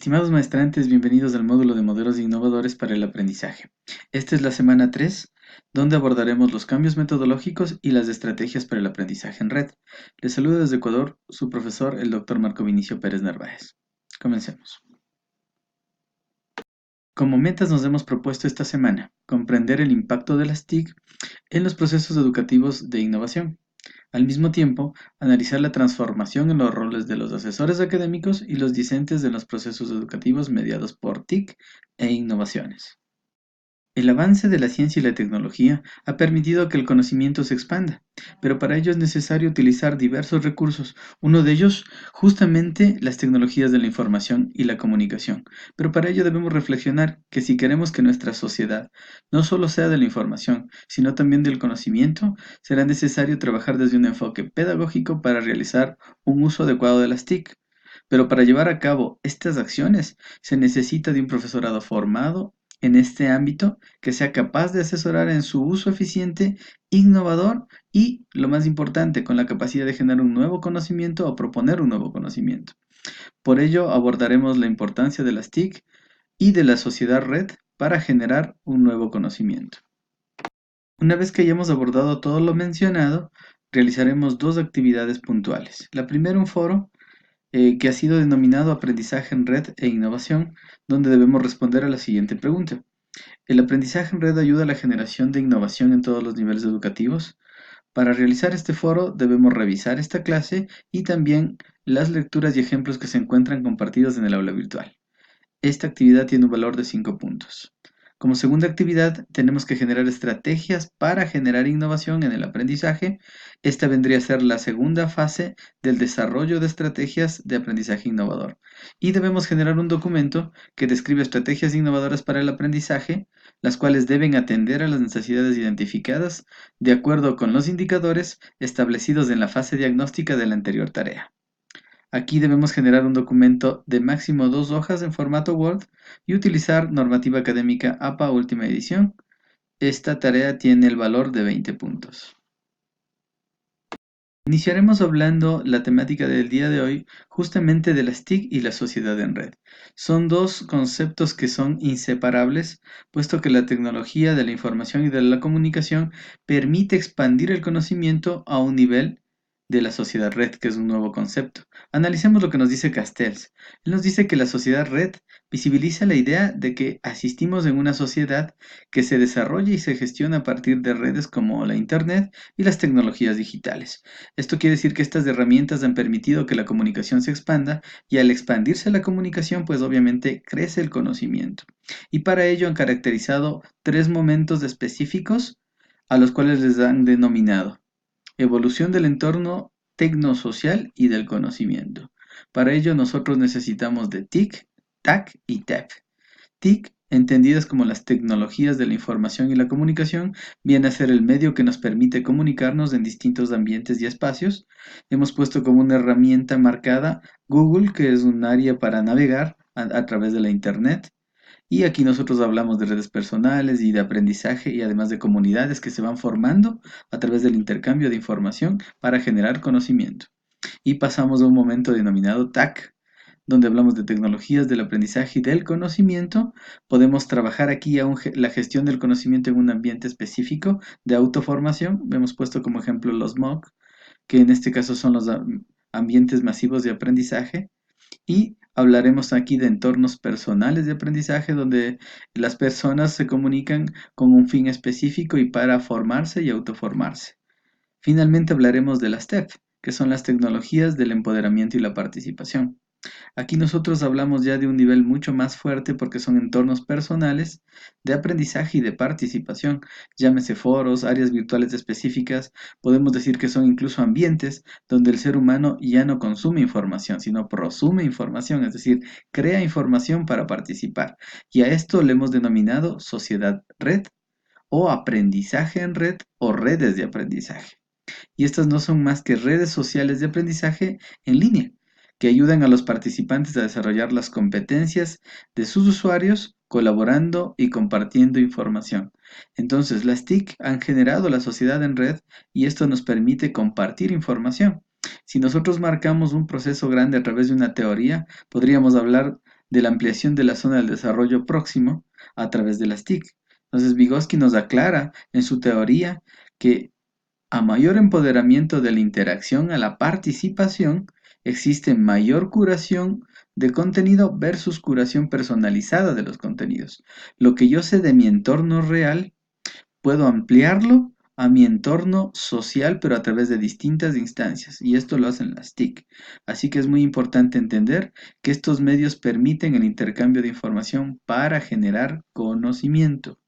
Estimados maestrantes, bienvenidos al módulo de modelos innovadores para el aprendizaje. Esta es la semana 3, donde abordaremos los cambios metodológicos y las estrategias para el aprendizaje en red. Les saludo desde Ecuador, su profesor, el Dr. Marco Vinicio Pérez Narváez. Comencemos. Como metas nos hemos propuesto esta semana comprender el impacto de las TIC en los procesos educativos de innovación. Al mismo tiempo, analizar la transformación en los roles de los asesores académicos y los discentes de los procesos educativos mediados por TIC e innovaciones. El avance de la ciencia y la tecnología ha permitido que el conocimiento se expanda, pero para ello es necesario utilizar diversos recursos, uno de ellos justamente las tecnologías de la información y la comunicación. Pero para ello debemos reflexionar que si queremos que nuestra sociedad no solo sea de la información, sino también del conocimiento, será necesario trabajar desde un enfoque pedagógico para realizar un uso adecuado de las TIC. Pero para llevar a cabo estas acciones se necesita de un profesorado formado en este ámbito que sea capaz de asesorar en su uso eficiente, innovador y, lo más importante, con la capacidad de generar un nuevo conocimiento o proponer un nuevo conocimiento. Por ello abordaremos la importancia de las TIC y de la sociedad red para generar un nuevo conocimiento. Una vez que hayamos abordado todo lo mencionado, realizaremos dos actividades puntuales. La primera, un foro que ha sido denominado Aprendizaje en Red e Innovación, donde debemos responder a la siguiente pregunta. ¿El aprendizaje en red ayuda a la generación de innovación en todos los niveles educativos? Para realizar este foro debemos revisar esta clase y también las lecturas y ejemplos que se encuentran compartidos en el aula virtual. Esta actividad tiene un valor de 5 puntos. Como segunda actividad, tenemos que generar estrategias para generar innovación en el aprendizaje. Esta vendría a ser la segunda fase del desarrollo de estrategias de aprendizaje innovador. Y debemos generar un documento que describe estrategias innovadoras para el aprendizaje, las cuales deben atender a las necesidades identificadas de acuerdo con los indicadores establecidos en la fase diagnóstica de la anterior tarea. Aquí debemos generar un documento de máximo 2 hojas en formato Word y utilizar normativa académica APA última edición. Esta tarea tiene el valor de 20 puntos. Iniciaremos hablando la temática del día de hoy justamente de las TIC y la sociedad en red. Son dos conceptos que son inseparables, puesto que la tecnología de la información y de la comunicación permite expandir el conocimiento a un nivel de la sociedad red, que es un nuevo concepto. Analicemos lo que nos dice Castells. Él nos dice que la sociedad red visibiliza la idea de que asistimos en una sociedad que se desarrolla y se gestiona a partir de redes como la Internet y las tecnologías digitales. Esto quiere decir que estas herramientas han permitido que la comunicación se expanda y al expandirse la comunicación, pues obviamente crece el conocimiento. Y para ello han caracterizado 3 momentos específicos a los cuales les han denominado evolución del entorno tecnosocial y del conocimiento. Para ello nosotros necesitamos de TIC, TAC y TEP. TIC, entendidas como las tecnologías de la información y la comunicación, viene a ser el medio que nos permite comunicarnos en distintos ambientes y espacios. Hemos puesto como una herramienta marcada Google, que es un área para navegar a través de la Internet. Y aquí nosotros hablamos de redes personales y de aprendizaje y además de comunidades que se van formando a través del intercambio de información para generar conocimiento. Y pasamos a un momento denominado TAC, donde hablamos de tecnologías del aprendizaje y del conocimiento. Podemos trabajar aquí aún la gestión del conocimiento en un ambiente específico de autoformación. Hemos puesto como ejemplo los MOOC, que en este caso son los ambientes masivos de aprendizaje. Y hablaremos aquí de entornos personales de aprendizaje donde las personas se comunican con un fin específico y para formarse y autoformarse. Finalmente hablaremos de las TEP, que son las tecnologías del empoderamiento y la participación. Aquí nosotros hablamos ya de un nivel mucho más fuerte porque son entornos personales de aprendizaje y de participación, llámese foros, áreas virtuales específicas, podemos decir que son incluso ambientes donde el ser humano ya no consume información, sino prosume información, es decir, crea información para participar. Y a esto le hemos denominado sociedad red o aprendizaje en red o redes de aprendizaje. Y estas no son más que redes sociales de aprendizaje en línea, que ayudan a los participantes a desarrollar las competencias de sus usuarios, colaborando y compartiendo información. Entonces, las TIC han generado la sociedad en red y esto nos permite compartir información. Si nosotros marcamos un proceso grande a través de una teoría, podríamos hablar de la ampliación de la zona del desarrollo próximo a través de las TIC. Entonces, Vygotsky nos aclara en su teoría que a mayor empoderamiento de la interacción a la participación, existe mayor curación de contenido versus curación personalizada de los contenidos. Lo que yo sé de mi entorno real, puedo ampliarlo a mi entorno social, pero a través de distintas instancias, y esto lo hacen las TIC. Así que es muy importante entender que estos medios permiten el intercambio de información para generar conocimiento.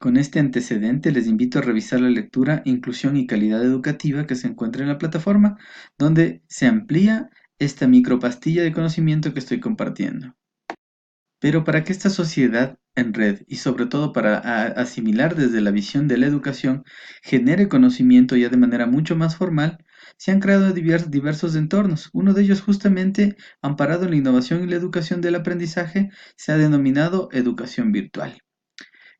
Con este antecedente les invito a revisar la lectura Inclusión y calidad educativa que se encuentra en la plataforma, donde se amplía esta micropastilla de conocimiento que estoy compartiendo. Pero para que esta sociedad en red y sobre todo para asimilar desde la visión de la educación genere conocimiento ya de manera mucho más formal, se han creado diversos entornos. Uno de ellos justamente amparado en la innovación y la educación del aprendizaje se ha denominado educación virtual.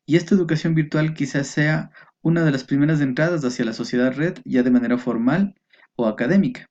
Y esta educación virtual quizás sea una de las primeras entradas hacia la sociedad red ya de manera formal o académica.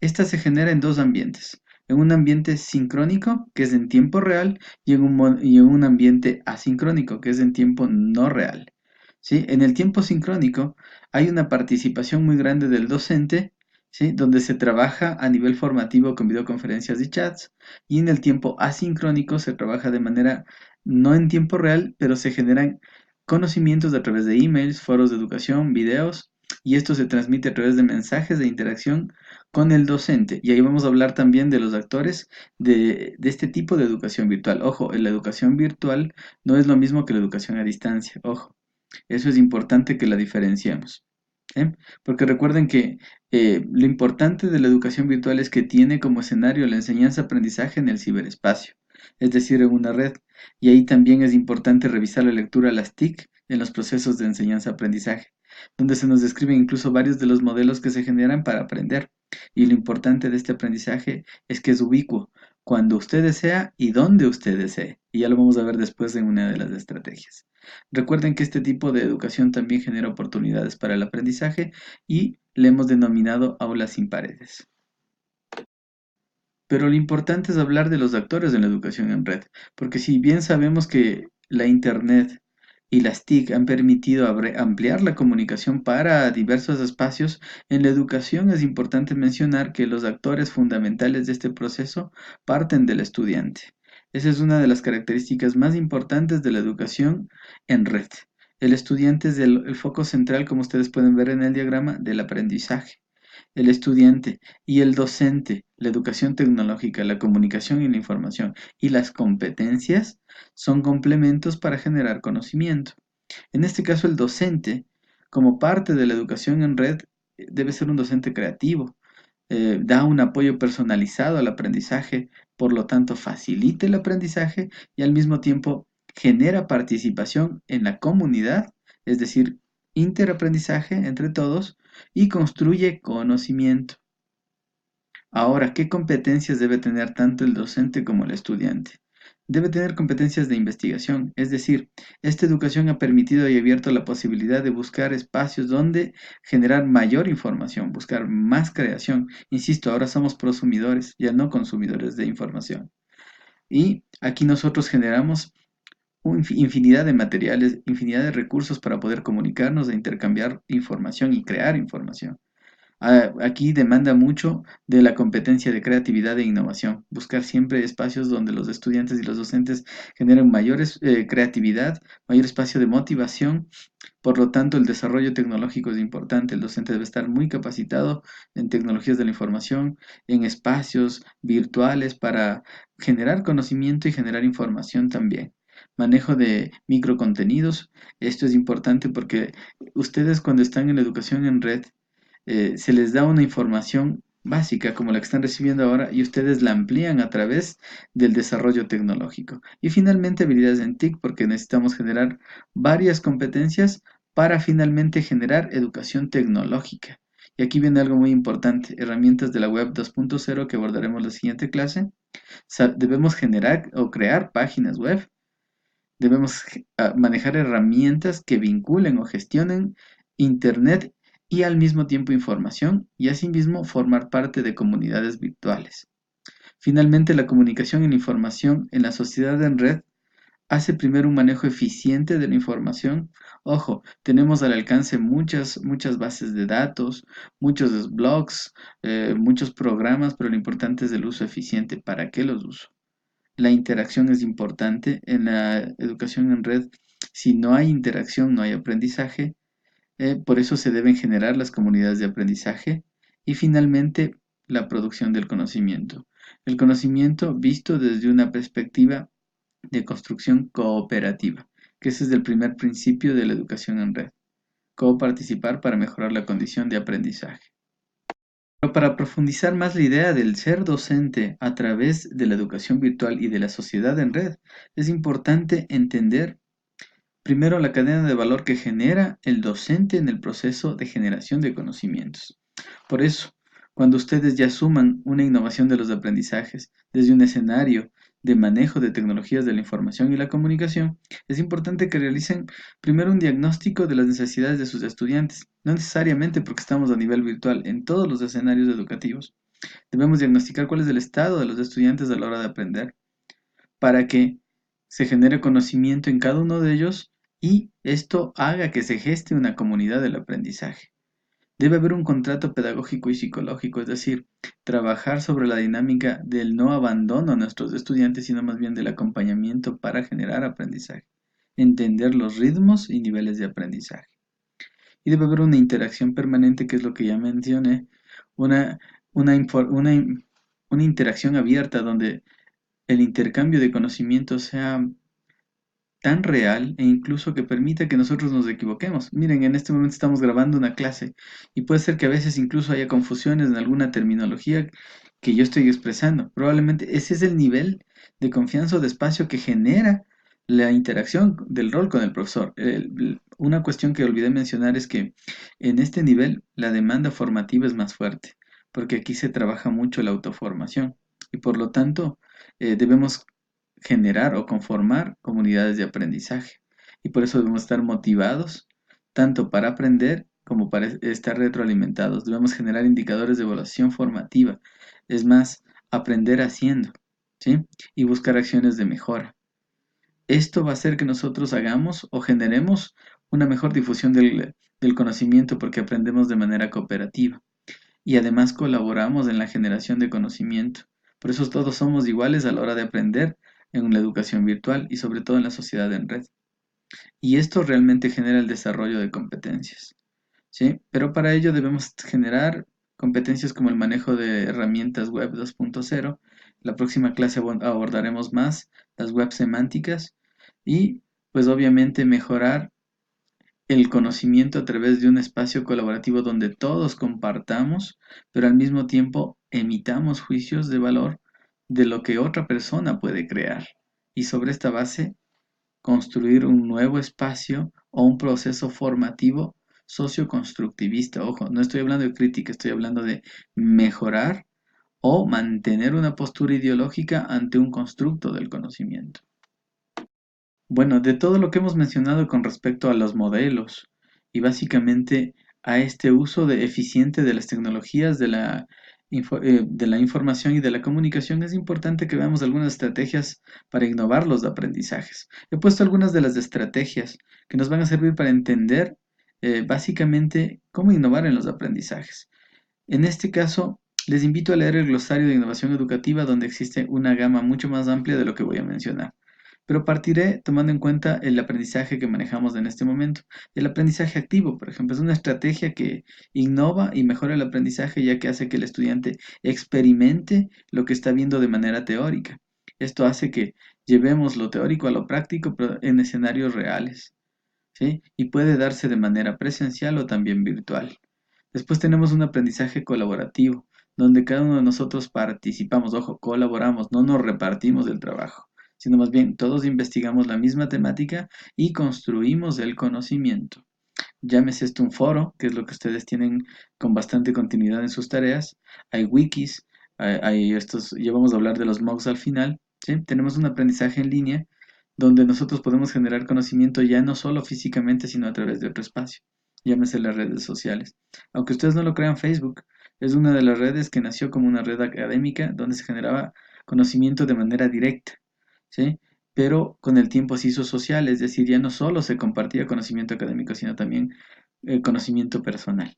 Esta se genera en dos ambientes, en un ambiente sincrónico, que es en tiempo real, y en un ambiente asincrónico, que es en tiempo no real. ¿Sí? En el tiempo sincrónico hay una participación muy grande del docente, ¿sí? Donde se trabaja a nivel formativo con videoconferencias y chats, y en el tiempo asincrónico se trabaja de manera no en tiempo real, pero se generan conocimientos a través de emails, foros de educación, videos, y esto se transmite a través de mensajes de interacción con el docente. Y ahí vamos a hablar también de los actores de este tipo de educación virtual. Ojo, la educación virtual no es lo mismo que la educación a distancia. Ojo, eso es importante que la diferenciemos. ¿Eh? Porque recuerden que lo importante de la educación virtual es que tiene como escenario la enseñanza-aprendizaje en el ciberespacio, es decir, en una red. Y ahí también es importante revisar la lectura a las TIC en los procesos de enseñanza-aprendizaje, donde se nos describen incluso varios de los modelos que se generan para aprender. Y lo importante de este aprendizaje es que es ubicuo, cuando usted desea y donde usted desee. Y ya lo vamos a ver después en una de las estrategias. Recuerden que este tipo de educación también genera oportunidades para el aprendizaje y le hemos denominado aulas sin paredes. Pero lo importante es hablar de los actores en la educación en red, porque si bien sabemos que la Internet y las TIC han permitido ampliar la comunicación para diversos espacios, en la educación es importante mencionar que los actores fundamentales de este proceso parten del estudiante. Esa es una de las características más importantes de la educación en red. El estudiante es el foco central, como ustedes pueden ver en el diagrama, del aprendizaje. El estudiante y el docente, la educación tecnológica, la comunicación y la información y las competencias son complementos para generar conocimiento. En este caso, el docente, como parte de la educación en red, debe ser un docente creativo, da un apoyo personalizado al aprendizaje, por lo tanto facilita el aprendizaje y al mismo tiempo genera participación en la comunidad, es decir, interaprendizaje entre todos y construye conocimiento. Ahora, ¿qué competencias debe tener tanto el docente como el estudiante? Debe tener competencias de investigación, es decir, esta educación ha permitido y abierto la posibilidad de buscar espacios donde generar mayor información, buscar más creación. Insisto, ahora somos prosumidores, ya no consumidores de información. Y aquí nosotros generamos infinidad de materiales, infinidad de recursos para poder comunicarnos e intercambiar información y crear información. Aquí demanda mucho de la competencia de creatividad e innovación. Buscar siempre espacios donde los estudiantes y los docentes generen mayor creatividad, mayor espacio de motivación. Por lo tanto, el desarrollo tecnológico es importante. El docente debe estar muy capacitado en tecnologías de la información, en espacios virtuales para generar conocimiento y generar información también. Manejo de microcontenidos. Esto es importante porque ustedes cuando están en la educación en red, se les da una información básica como la que están recibiendo ahora y ustedes la amplían a través del desarrollo tecnológico. Y finalmente habilidades en TIC porque necesitamos generar varias competencias para finalmente generar educación tecnológica. Y aquí viene algo muy importante, herramientas de la web 2.0 que abordaremos en la siguiente clase. Debemos generar o crear páginas web. Debemos manejar herramientas que vinculen o gestionen Internet y al mismo tiempo información y asimismo formar parte de comunidades virtuales. Finalmente, la comunicación y la información en la sociedad en red hace primero un manejo eficiente de la información. Ojo, tenemos al alcance muchas bases de datos, muchos blogs, muchos programas, pero lo importante es el uso eficiente. ¿Para qué los uso? La interacción es importante en la educación en red. Si no hay interacción, no hay aprendizaje. Por eso se deben generar las comunidades de aprendizaje. Y finalmente, la producción del conocimiento. El conocimiento visto desde una perspectiva de construcción cooperativa, que ese es el primer principio de la educación en red. Coparticipar para mejorar la condición de aprendizaje. Pero para profundizar más la idea del ser docente a través de la educación virtual y de la sociedad en red, es importante entender primero la cadena de valor que genera el docente en el proceso de generación de conocimientos. Por eso, cuando ustedes ya suman una innovación de los aprendizajes desde un escenario de manejo de tecnologías de la información y la comunicación, es importante que realicen primero un diagnóstico de las necesidades de sus estudiantes, no necesariamente porque estamos a nivel virtual, en todos los escenarios educativos. Debemos diagnosticar cuál es el estado de los estudiantes a la hora de aprender, para que se genere conocimiento en cada uno de ellos y esto haga que se geste una comunidad del aprendizaje. Debe haber un contrato pedagógico y psicológico, es decir, trabajar sobre la dinámica del no abandono a nuestros estudiantes, sino más bien del acompañamiento para generar aprendizaje, entender los ritmos y niveles de aprendizaje. Y debe haber una interacción permanente, que es lo que ya mencioné, una, una, una, una interacción abierta donde el intercambio de conocimiento sea tan real e incluso que permita que nosotros nos equivoquemos. Miren, en este momento estamos grabando una clase y puede ser que a veces incluso haya confusiones en alguna terminología que yo estoy expresando. Probablemente ese es el nivel de confianza o de espacio que genera la interacción del rol con el profesor. Una cuestión que olvidé mencionar es que en este nivel la demanda formativa es más fuerte, porque aquí se trabaja mucho la autoformación y por lo tanto debemos generar o conformar comunidades de aprendizaje. Y por eso debemos estar motivados tanto para aprender como para estar retroalimentados. Debemos generar indicadores de evaluación formativa. Es más, aprender haciendo, ¿sí? Y buscar acciones de mejora. Esto va a hacer que nosotros hagamos o generemos una mejor difusión del conocimiento porque aprendemos de manera cooperativa y además colaboramos en la generación de conocimiento. Por eso todos somos iguales a la hora de aprender en la educación virtual y sobre todo en la sociedad en red. Y esto realmente genera el desarrollo de competencias, ¿sí? Pero para ello debemos generar competencias como el manejo de herramientas web 2.0. La próxima clase abordaremos más las web semánticas y pues obviamente mejorar el conocimiento a través de un espacio colaborativo donde todos compartamos, pero al mismo tiempo emitamos juicios de valor de lo que otra persona puede crear. Y sobre esta base, construir un nuevo espacio o un proceso formativo socioconstructivista. Ojo, no estoy hablando de crítica, estoy hablando de mejorar o mantener una postura ideológica ante un constructo del conocimiento. Bueno, de todo lo que hemos mencionado con respecto a los modelos y básicamente a este uso eficiente de las tecnologías de la información y de la comunicación, es importante que veamos algunas estrategias para innovar los aprendizajes. He puesto algunas de las estrategias que nos van a servir para entender básicamente cómo innovar en los aprendizajes. En este caso, les invito a leer el glosario de innovación educativa donde existe una gama mucho más amplia de lo que voy a mencionar. Pero partiré tomando en cuenta el aprendizaje que manejamos en este momento. El aprendizaje activo, por ejemplo, es una estrategia que innova y mejora el aprendizaje ya que hace que el estudiante experimente lo que está viendo de manera teórica. Esto hace que llevemos lo teórico a lo práctico, pero en escenarios reales, ¿sí? Y puede darse de manera presencial o también virtual. Después tenemos un aprendizaje colaborativo, donde cada uno de nosotros participamos, ojo, colaboramos, no nos repartimos el trabajo, sino más bien todos investigamos la misma temática y construimos el conocimiento. Llámese esto un foro, que es lo que ustedes tienen con bastante continuidad en sus tareas. Hay wikis, hay estos, ya vamos a hablar de los MOOCs al final, ¿sí? Tenemos un aprendizaje en línea donde nosotros podemos generar conocimiento ya no solo físicamente, sino a través de otro espacio. Llámese las redes sociales. Aunque ustedes no lo crean, Facebook es una de las redes que nació como una red académica donde se generaba conocimiento de manera directa, ¿sí? Pero con el tiempo se hizo social, es decir, ya no solo se compartía conocimiento académico, sino también conocimiento personal.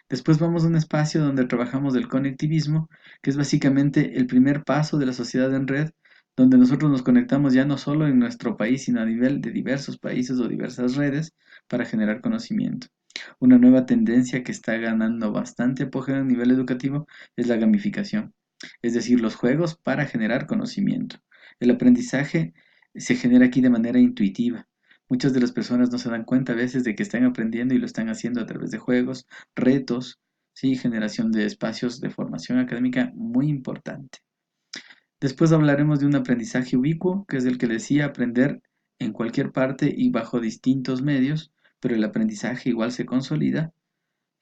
Después vamos a un espacio donde trabajamos del conectivismo, que es básicamente el primer paso de la sociedad en red, donde nosotros nos conectamos ya no solo en nuestro país, sino a nivel de diversos países o diversas redes para generar conocimiento. Una nueva tendencia que está ganando bastante apogeo a nivel educativo es la gamificación, es decir, los juegos para generar conocimiento. El aprendizaje se genera aquí de manera intuitiva. Muchas de las personas no se dan cuenta a veces de que están aprendiendo y lo están haciendo a través de juegos, retos, ¿sí? Generación de espacios de formación académica muy importante. Después hablaremos de un aprendizaje ubicuo, que es el que decía aprender en cualquier parte y bajo distintos medios, pero el aprendizaje igual se consolida.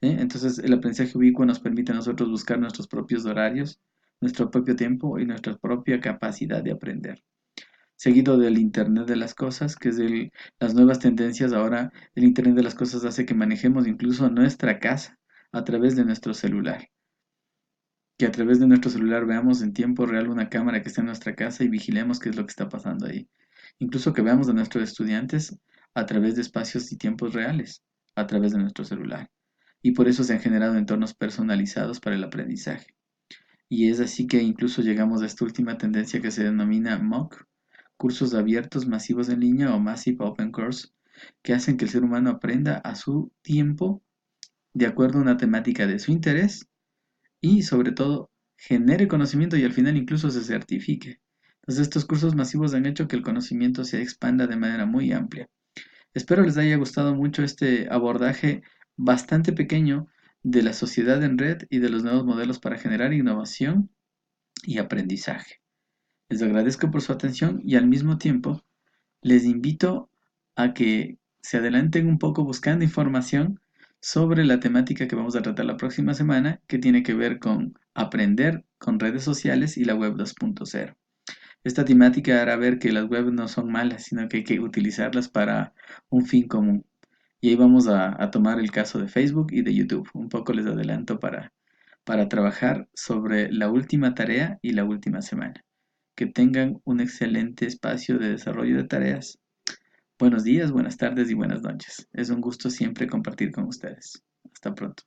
Entonces el aprendizaje ubicuo nos permite a nosotros buscar nuestros propios horarios, nuestro propio tiempo y nuestra propia capacidad de aprender. Seguido del Internet de las Cosas, que es las nuevas tendencias. Ahora el Internet de las Cosas hace que manejemos incluso nuestra casa a través de nuestro celular. Que a través de nuestro celular veamos en tiempo real una cámara que está en nuestra casa y vigilemos qué es lo que está pasando ahí. Incluso que veamos a nuestros estudiantes a través de espacios y tiempos reales, a través de nuestro celular. Y por eso se han generado entornos personalizados para el aprendizaje. Y es así que incluso llegamos a esta última tendencia que se denomina MOOC, cursos abiertos masivos en línea o Massive Open Course, que hacen que el ser humano aprenda a su tiempo, de acuerdo a una temática de su interés y sobre todo genere conocimiento y al final incluso se certifique. Entonces estos cursos masivos han hecho que el conocimiento se expanda de manera muy amplia. Espero les haya gustado mucho este abordaje bastante pequeño de la sociedad en red y de los nuevos modelos para generar innovación y aprendizaje. Les agradezco por su atención y al mismo tiempo les invito a que se adelanten un poco buscando información sobre la temática que vamos a tratar la próxima semana, que tiene que ver con aprender con redes sociales y la web 2.0. Esta temática hará ver que las webs no son malas, sino que hay que utilizarlas para un fin común. Y ahí vamos a tomar el caso de Facebook y de YouTube. Un poco les adelanto para trabajar sobre la última tarea y la última semana. Que tengan un excelente espacio de desarrollo de tareas. Buenos días, buenas tardes y buenas noches. Es un gusto siempre compartir con ustedes. Hasta pronto.